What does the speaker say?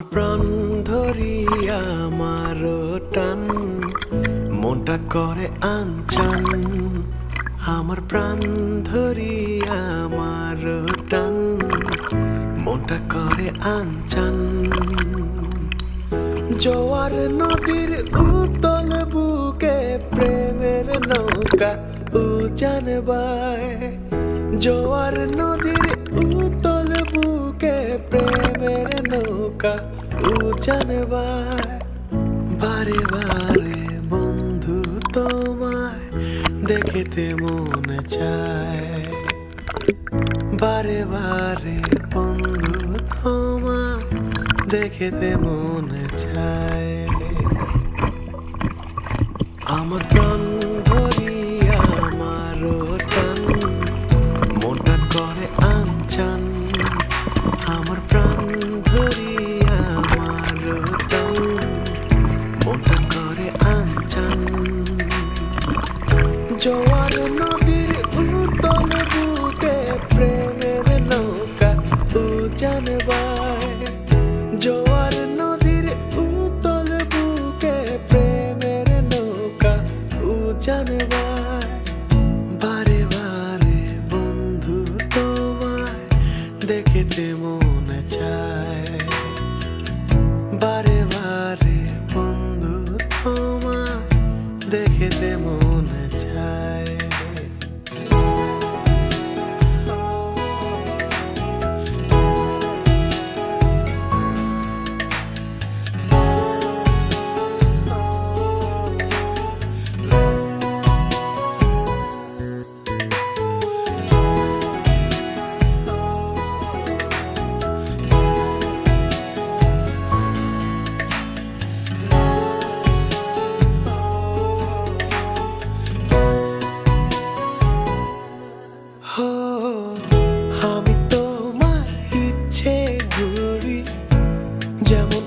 প্রাণ ধরিয়া আমার টান মনটা করে আনচান আমার প্রাণ ধরিয়া আমার টান মনটা করে আনচান জোয়ার নদীর উতল বুকে প্রেমের নৌকা উজান বায় জোয়ার নদীর উতল বুকে প্রেমের নৌকা উজান বায় বারে বারে বন্ধু তোমায় দেখিতে মনে চায় বারে বারে বন্ধু তোমায় দেখিতে মনে চায় আমার প্রাণ ধরিয়া আমার টান মনটা করে আনচান আমার প্রাণ ধরিয়া আমার টান মনটা করে আনচান জোয়ার নদীর উতল বুকে প্রেমের নৌকা উজান বায় জোয়ার নদীর উতল বুকে প্রেমের নৌকা উজান বায় বারে বারে বন্ধু তোমায় দেখিতে মনে চায় বারে বারে বন্ধু তোমায় দেখিতে মনে চায় হো আমি তোমার ইচ্ছে ঘুরি যেমন